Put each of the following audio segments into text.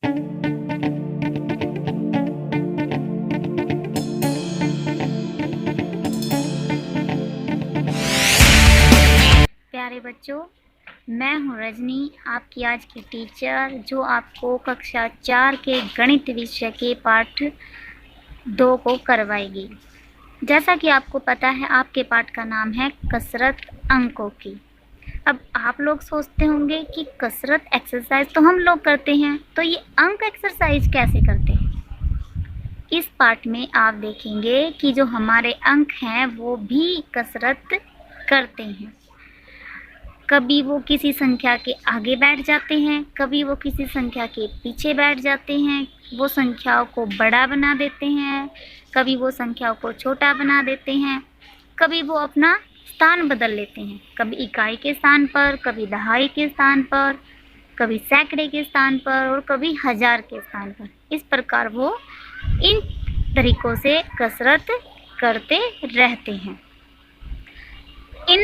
प्यारे बच्चों, मैं हूँ रजनी, आपकी आज की टीचर, जो आपको कक्षा 4 के गणित विषय के पाठ 2 को करवाएगी। जैसा कि आपको पता है, आपके पाठ का नाम है कसरत अंकों की। अब आप लोग सोचते होंगे कि कसरत एक्सरसाइज तो हम लोग करते हैं, तो ये अंक एक्सरसाइज कैसे करते हैं? इस पाठ में आप देखेंगे कि जो हमारे अंक हैं वो भी कसरत करते हैं। कभी वो किसी संख्या के आगे बैठ जाते हैं, कभी वो किसी संख्या के पीछे बैठ जाते हैं, वो संख्याओं को बड़ा बना देते हैं, कभी वो संख्याओं को छोटा बना देते हैं, कभी वो अपना स्थान बदल लेते हैं, कभी इकाई के स्थान पर, कभी दहाई के स्थान पर, कभी सैकड़े के स्थान पर और कभी हजार के स्थान पर। इस प्रकार वो इन तरीकों से कसरत करते रहते हैं। इन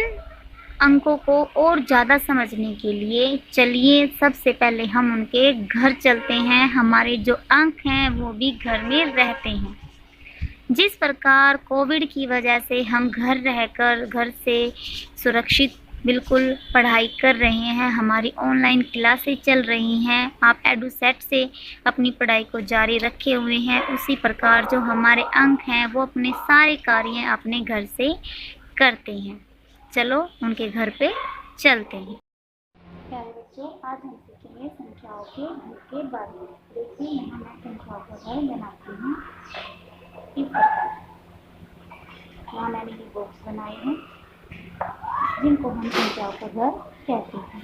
अंकों को और ज़्यादा समझने के लिए चलिए सबसे पहले हम उनके घर चलते हैं। हमारे जो अंक हैं वो भी घर में रहते हैं। जिस प्रकार कोविड की वजह से हम घर रहकर घर से सुरक्षित बिल्कुल पढ़ाई कर रहे हैं, हमारी ऑनलाइन क्लासेस चल रही हैं, आप एडुसेट से अपनी पढ़ाई को जारी रखे हुए हैं, उसी प्रकार जो हमारे अंक हैं वो अपने सारे कार्य अपने घर से करते हैं। चलो उनके घर पे चलते हैं। प्यारे बच्चों, आज हम सीखेंगे संख्याओं के घर के बारे में। देखिए, यहाँ मैं संख्याओं का घर बनाती हूँ इस प्रकार। यहाँ मैंने ये बॉक्स बनाए हैं जिनको हम संख्याओं का घर कहते हैं।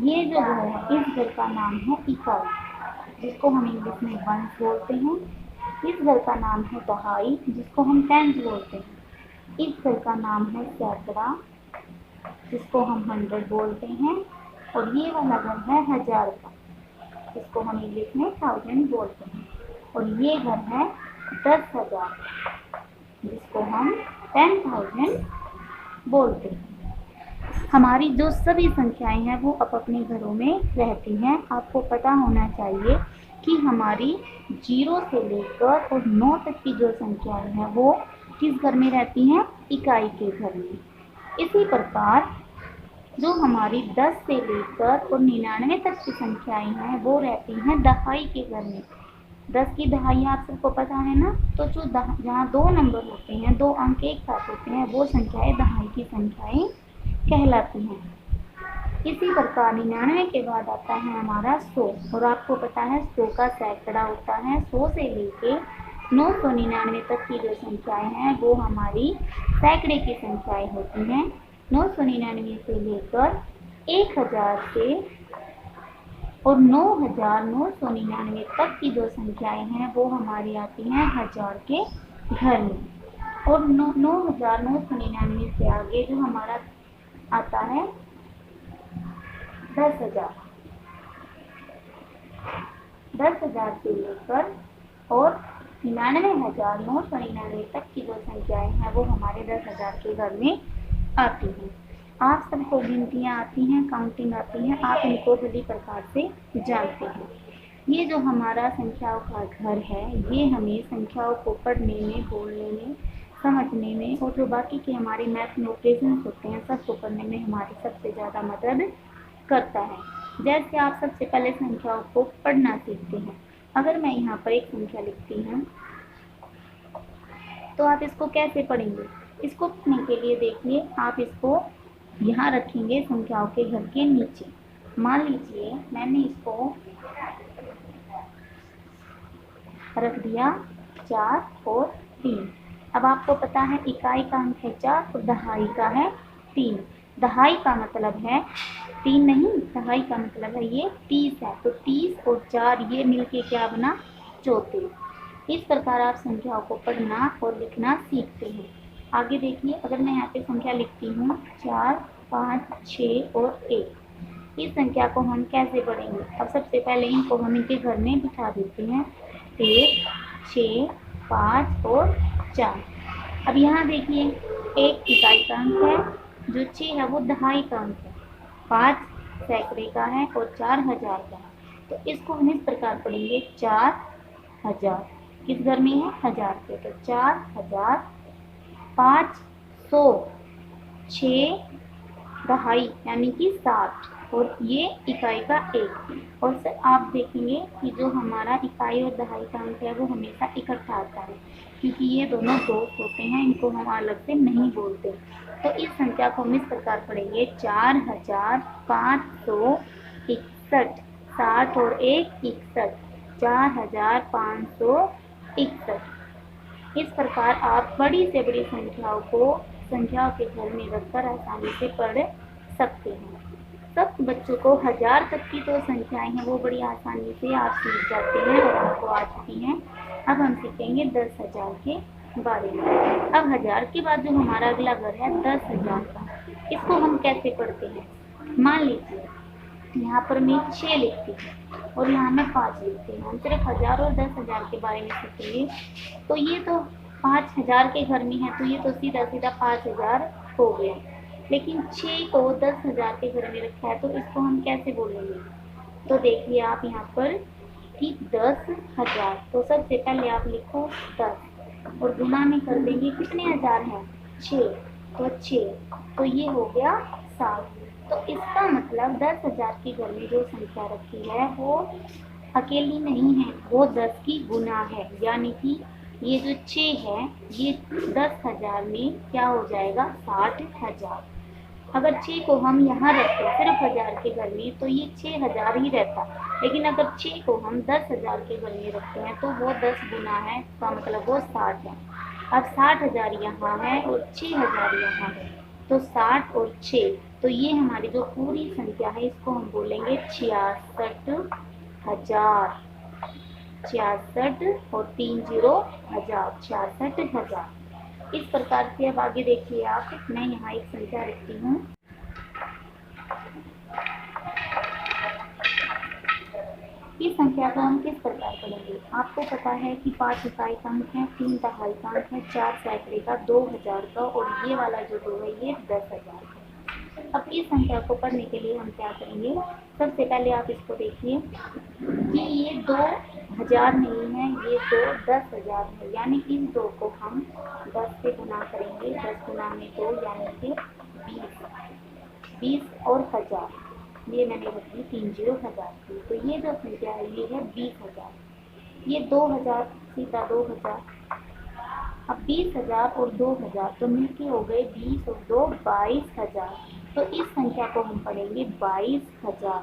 ये जो घर है, इस घर का नाम है इकाई, जिसको हम इंग्लिश में 1 बोलते हैं। इस घर का नाम है दहाई, जिसको हम 10 बोलते हैं। इस घर का नाम है सैकड़ा, जिसको हम 100 बोलते हैं। और ये वाला घर है हजार का, जिसको हम इंग्लिश में 1000 बोलते हैं। और ये घर है 10,000, जिसको हम 10,000 बोलते हैं। हमारी जो सभी संख्याएं हैं वो अपने घरों में रहती हैं। आपको पता होना चाहिए कि हमारी 0 से लेकर और 9 तक की जो संख्याएं हैं वो किस घर में रहती हैं? इकाई के घर में। इसी प्रकार जो हमारी 10 से लेकर और 99 तक की संख्याएं हैं वो रहती हैं दहाई के घर में। 10 की दहाई आप सबको पता है ना, तो जो जहाँ 2 नंबर होते हैं, 2 अंक एक साथ होते हैं, वो संख्याएं दहाई की संख्याएं कहलाती हैं। इसी प्रकार 99 के बाद आता है हमारा 100, और आपको पता है 100 का सैकड़ा होता है। 100 से लेके 999 तक की जो संख्याएं हैं वो हमारी सैकड़े की संख्याएं होती हैं। 999 से लेकर 1000 से और 9999 तक की जो संख्याएं हैं वो हमारी आती हैं हजार के घर में। और 9999 से आगे जो हमारा आता है 10,000। 10,000 से लेकर और 99,999 तक की जो संख्याएं हैं वो हमारे 10,000 के घर में आती हैं। आप सबको गिनतियाँ आती हैं, काउंटिंग आती हैं, आप इनको भली प्रकार से जानते हैं। ये जो हमारा संख्याओं का घर है, ये हमें संख्याओं को पढ़ने में, बोलने में, समझने में और जो बाकी के हमारे मैथ में ऑपरेशंस होते हैं सबको करने में हमारी सबसे ज़्यादा मदद करता है। जैसे आप सबसे पहले संख्याओं को पढ़ना सीखते हैं। अगर मैं यहाँ पर एक संख्या लिखती हूँ तो आप इसको कैसे पढ़ेंगे? इसको पढ़ने के लिए देखिए, आप इसको यहाँ रखेंगे संख्याओं के घर के नीचे। मान लीजिए मैंने इसको रख दिया 4 और 3। अब आपको पता है इकाई का अंक है 4 और दहाई का है 3। दहाई का मतलब है 3 नहीं, दहाई का मतलब है ये 30 है। तो 30 और 4 ये मिलके क्या बना? 34। इस प्रकार आप संख्याओं को पढ़ना और लिखना सीखते हैं। आगे देखिए, अगर मैं यहाँ पे संख्या लिखती हूँ 4, 5, 6 और 1, इस संख्या को हम कैसे पढ़ेंगे? अब सबसे पहले इनको हम इनके घर में बिठा देते हैं। 1, 6, 5 और 4। अब यहाँ देखिए, 1 इकाई का अंक है, जो 6 है वो दहाई का अंक है, 5 सैकड़े का है और 4 हजार का है। तो इसको हम इस प्रकार पढ़ेंगे 4000। किस घर में है? 1000 पे, तो 4000, 500, 6 दहाई यानी कि 60, और ये इकाई का 1। और सर आप देखेंगे कि जो हमारा इकाई और दहाई का अंक है वो हमेशा इकट्ठा आता है, क्योंकि ये दोनों दोस्त होते हैं, इनको हम अलग से नहीं बोलते। तो इस संख्या को हम इस प्रकार पढ़ेंगे 4561, 60 और 1 61, 4561। इस प्रकार आप बड़ी से बड़ी संख्याओं को संख्याओं के घर में रखकर आसानी से पढ़ सकते हैं। सब बच्चों को 1000 तक की जो संख्याएं हैं वो बड़ी आसानी से आप सीख जाते हैं और आपको आ चुकी हैं। अब हम सीखेंगे 10,000 के बारे में। अब 1000 के बाद जो हमारा अगला घर है 10,000 का, इसको हम कैसे पढ़ते हैं? मान लीजिए यहाँ पर मैं 6 लिखती हूँ और यहाँ मैं 5 लिखती हूँ। हम सिर्फ 1000 और 10,000 के बारे में सीखेंगे। तो ये तो 5000 के घर में है, तो ये तो सीधा सीधा 5000 हो गया। लेकिन 6 को 10,000 के घर में रखा है, तो इसको हम कैसे बोलेंगे? तो देखिए आप यहाँ पर कि 10,000, तो सबसे पहले आप लिखो 10 और गुना में कर देंगे, कितने हजार हैं? 6, तो 6, तो ये हो गया 7। तो इसका मतलब 10,000 के घर में जो संख्या रखी है वो अकेली नहीं है, वो 10 की गुना है, यानी कि ये जो 6 है ये 10,000 में क्या हो जाएगा? 60,000। अगर 6 को हम यहाँ रखते सिर्फ 1000 के घर में तो ये 6000 ही रहता, लेकिन अगर 6 को हम 10,000 के घर में रखते हैं तो वो 10 गुना है, इसका मतलब वो 60 है। अब 60,000 यहाँ है और 6,000 यहाँ है, तो 60 और 6, तो ये हमारी जो पूरी संख्या है इसको हम बोलेंगे 66,000। 66 और 30,000, 66,000। इस प्रकार से अब आगे देखिए आप, मैं यहाँ एक संख्या रखती हूँ। इस संख्या को हम किस प्रकार पढ़ेंगे? आपको पता है कि 5 इकाई का अंक है, 3 दहाई का अंक है, 4 सैकड़े का, 2000 का, और ये वाला जो 2 है ये 10,000 का। अब इस संख्या को पढ़ने के लिए हम क्या करेंगे? सबसे पहले आप इसको देखिए कि ये 2000 नहीं है, ये 10,000 है, यानी इन 2 को हम 10 से गुना करेंगे। 10 गुना में 2 यानी कि 20 और 1000, ये मैंने रखी 30,000 की। तो ये जो संख्या है ये है 20,000। ये 2000 सीधा 2000। अब 20,000 और 2000 तो मिलके हो गए 20 और 2 22,000। तो इस संख्या को हम पढ़ेंगे 22,000।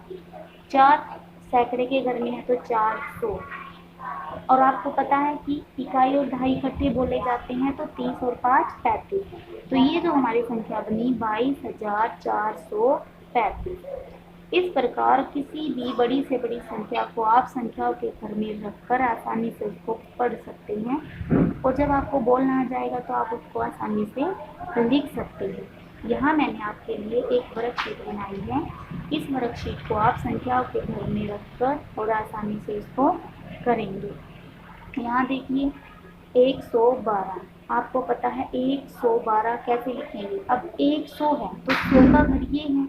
4 सैकड़े के घर में है तो 400। और आपको पता है कि इकाई और दहाई इकट्ठे बोले जाते हैं, तो 30 और 5 35। तो ये जो हमारी संख्या बनी 22,435। इस प्रकार किसी भी बड़ी से बड़ी संख्या को आप संख्याओं के घर में रखकर आसानी से उसको पढ़ सकते हैं, और जब आपको बोलना आ जाएगा तो आप उसको आसानी से लिख सकते हैं। यहाँ मैंने आपके लिए एक वर्कशीट बनाई है। इस वर्कशीट को आप संख्याओं के घर में रखकर और आसानी से इसको करेंगे। यहाँ देखिए 112, आपको पता है 112 कैसे लिखेंगे? अब 100 है तो 100 का घर ये है,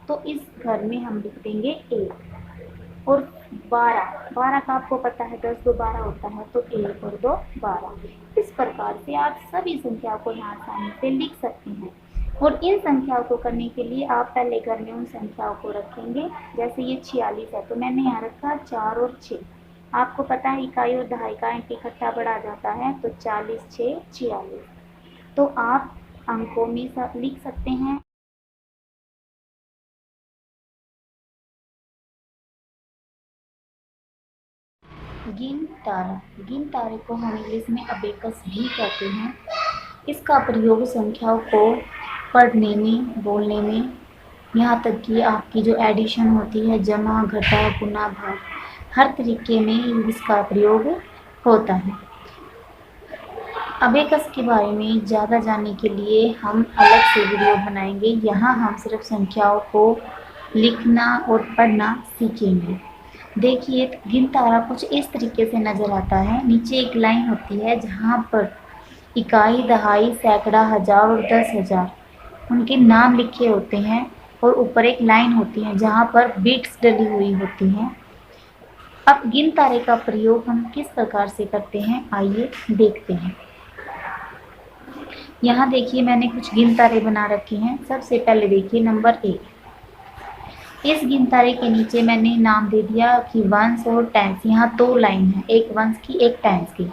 तो इस घर में हम लिख देंगे 1। और 12 का आपको पता है 10 2 12 होता है, तो 1 और 2 12। इस प्रकार से आप सभी संख्याओं को यहाँ आसानी से लिख सकते हैं। और इन संख्याओं को करने के लिए आप पहले घर में उन संख्याओं को रखेंगे। जैसे ये 46 है तो मैंने यहाँ रखा 4 और 6। आपको पता है इकाई और दहाई का अंक इकट्ठा बढ़ा जाता है, तो 40 6 46। तो आप अंकों में लिख सकते हैं। गिन तारे को हम इंग्लिश में अबेकस भी कहते हैं। इसका प्रयोग संख्याओं को पढ़ने में, बोलने में, यहाँ तक कि आपकी जो एडिशन होती है, जमा घटा गुना भाग, हर तरीके में इसका प्रयोग होता है। अबेकस के बारे में ज़्यादा जानने के लिए हम अलग से वीडियो बनाएंगे। यहाँ हम सिर्फ संख्याओं को लिखना और पढ़ना सीखेंगे। देखिए गिन तारा कुछ इस तरीके से नज़र आता है। नीचे एक लाइन होती है जहाँ पर इकाई, दहाई, सैकड़ा, हजार और 10,000 उनके नाम लिखे होते हैं, और ऊपर एक लाइन होती है जहाँ पर बिट्स डली हुई होती हैं। अब गिन तारे का प्रयोग हम किस प्रकार से करते हैं, आइए देखते हैं। यहाँ देखिए मैंने कुछ गिन तारे बना रखे हैं। सबसे पहले देखिए नंबर 1। इस गिन तारे के नीचे मैंने नाम दे दिया कि वंस और टेंस। यहाँ 2 लाइन है, एक वंस की एक टेंस की।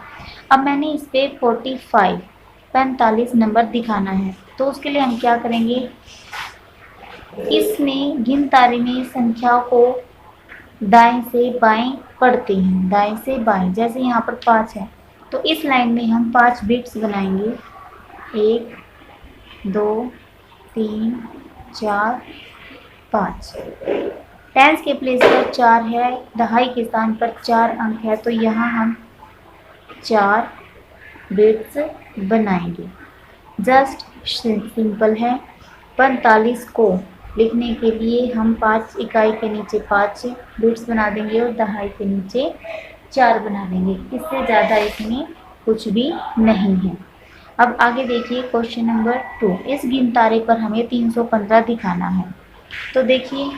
अब मैंने इस पे 45 नंबर दिखाना है, तो उसके लिए हम क्या करेंगे, इसमें गिन तारे में संख्याओं को दाएं से बाएं पढ़ते हैं, दाएं से बाएं। जैसे यहाँ पर 5 है तो इस लाइन में हम 5 बिट्स बनाएंगे, 1 2 3 4 5। टेंस के प्लेस पर 4 है, दहाई के स्थान पर 4 अंक है, तो यहाँ हम 4 बिट्स बनाएंगे। जस्ट सिंपल है। 45 को लिखने के लिए हम 5 इकाई के नीचे 5 बिट्स बना देंगे और दहाई के नीचे 4 बना देंगे। इससे ज़्यादा इसमें कुछ भी नहीं है। अब आगे देखिए क्वेश्चन नंबर 2। इस गिन तारे पर हमें 315 दिखाना है। तो देखिए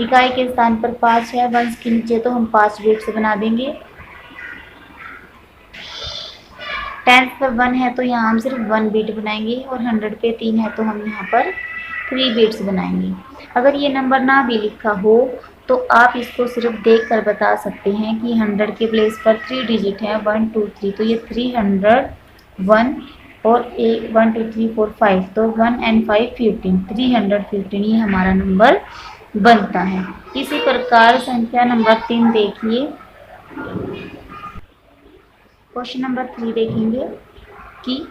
इकाई के स्थान पर 5 है, वंस के नीचे तो हम 5 बिट्स बना देंगे। टेंस पर 1 है तो यहाँ हम सिर्फ 1 बिट बनाएंगे और 100 पे 3 है तो हम यहाँ पर 3 बिट्स बनाएंगे। अगर ये नंबर ना भी लिखा हो तो आप इसको सिर्फ देख कर बता सकते हैं कि 100 के प्लेस पर 3 डिजिट है, 1 2 3, तो ये 301 और 1 2 3 4 5, तो 1 and 5 15, 315 ये हमारा नंबर बनता है। इसी प्रकार संख्या नंबर 3 देखिए, क्वेश्चन नंबर 3 देखेंगे कि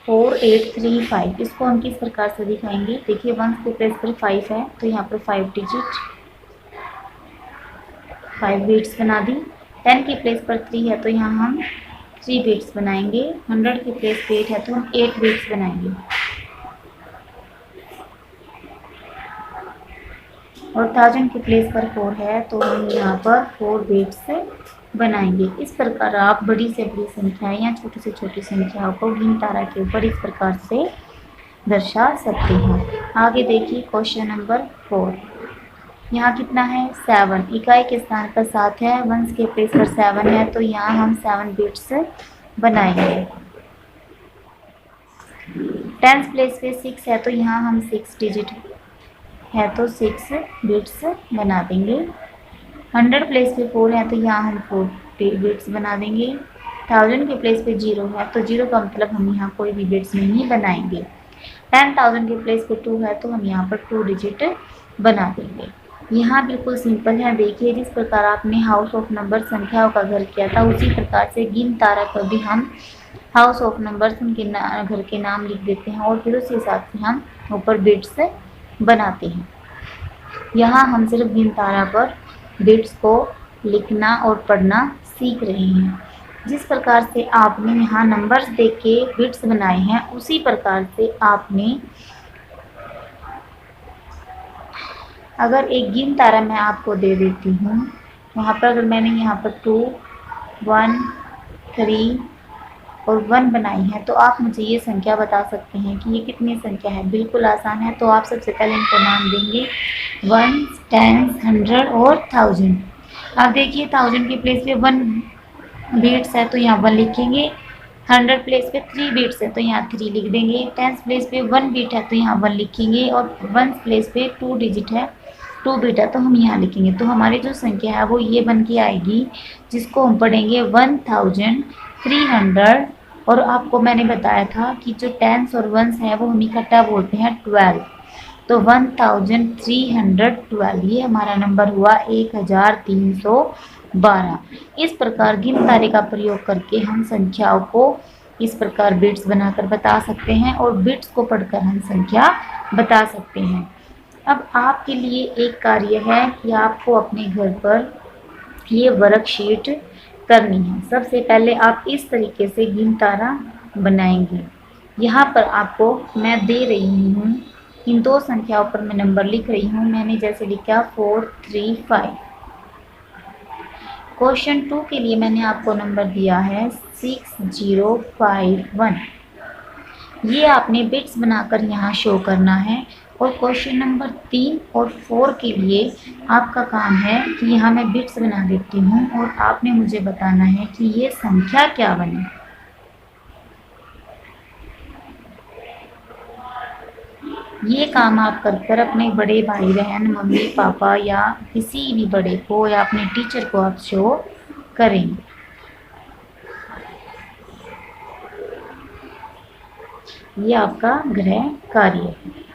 4835, इसको हम किस प्रकार से दिखाएंगे। देखिए वंस के प्लेस पर 5 है तो यहाँ पर 5 डिजिट 5 बिट्स बना दी। 10 के प्लेस पर 3 है तो यहाँ हम 3 बिट्स बनाएंगे। 100 के प्लेस पर 8 है तो हम 8 बिट्स बनाएंगे और 1000 के प्लेस पर 4 है तो हम यहाँ पर 4 बिट्स बनाएंगे। इस प्रकार आप बड़ी से बड़ी संख्याएं या छोटी से छोटी संख्याओं को गिन तारा के ऊपर इस प्रकार से दर्शा सकते हैं। आगे देखिए क्वेश्चन नंबर 4। यहाँ कितना है, 7। इकाई के स्थान पर 7 है, वंस के प्लेस पर 7 है तो यहाँ हम 7 बिट्स बनाएंगे। टेंस प्लेस पे 6 है तो यहाँ हम 6 डिजिट है तो 6 बिट्स बना देंगे। 100 प्लेस पे 4 है तो यहाँ हम 4 बिट्स बना देंगे। 1000 के प्लेस पे 0 है तो 0 का मतलब हम यहाँ कोई भी बिट्स नहीं बनाएंगे। 10,000 के प्लेस पे 2 है तो हम यहाँ पर 2 डिजिट बना देंगे। यहाँ बिल्कुल सिंपल है। देखिए जिस प्रकार आपने हाउस ऑफ नंबर संख्याओं का घर किया था उसी प्रकार से गिन तारा पर भी हम हाउस ऑफ नंबर्स उनके घर के नाम लिख देते हैं और फिर उसी हिसाब से हम ऊपर बिट्स बनाते हैं। यहाँ हम सिर्फ गिन तारा पर बिट्स को लिखना और पढ़ना सीख रहे हैं। जिस प्रकार से आपने यहाँ नंबर्स देख के बिट्स बनाए हैं उसी प्रकार से आपने, अगर एक गिन तारा मैं आपको दे देती हूँ, वहाँ पर अगर मैंने यहाँ पर 2 1 3 और 1 बनाई है तो आप मुझे ये संख्या बता सकते हैं कि ये कितनी संख्या है। बिल्कुल आसान है। तो आप सबसे पहले इनको नाम देंगे 1 10 100 और 1000। अब देखिए 1000 के प्लेस पे 1 बिट्स है तो यहाँ 1 लिखेंगे। 100 प्लेस पे 3 बिट्स है तो यहाँ 3 लिख देंगे। 10 प्लेस पे 1 बिट है तो यहाँ 1 लिखेंगे और 1 प्लेस पे 2 डिजिट है 2 बिट है तो हम यहाँ लिखेंगे। तो हमारी जो संख्या है वो ये बन के आएगी, जिसको हम पढ़ेंगे 1300। और आपको मैंने बताया था कि जो टेंस और वंस है वो हम इकट्ठा बोलते हैं 12, तो 1312 ये हमारा नंबर हुआ 1312। इस प्रकार गिन तारे का प्रयोग करके हम संख्याओं को इस प्रकार बिट्स बनाकर बता सकते हैं और बिट्स को पढ़कर हम संख्या बता सकते हैं। अब आपके लिए एक कार्य है कि आपको अपने घर पर ये वर्कशीट करनी है। सबसे पहले आप इस तरीके से गिन तारा बनाएंगे। यहाँ पर आपको मैं दे रही हूँ, इन 2 संख्याओं पर मैं नंबर लिख रही हूँ। मैंने जैसे लिखा 435। क्वेश्चन 2 के लिए मैंने आपको नंबर दिया है 6051। ये आपने बिट्स बनाकर यहाँ शो करना है। और क्वेश्चन नंबर 3 और 4 के लिए आपका काम है कि यहाँ मैं बिट्स बना देती हूँ और आपने मुझे बताना है कि ये संख्या क्या बनी। ये काम आप कर अपने बड़े भाई बहन, मम्मी पापा या किसी भी बड़े को या अपने टीचर को आप शो करें। ये आपका गृह कार्य है।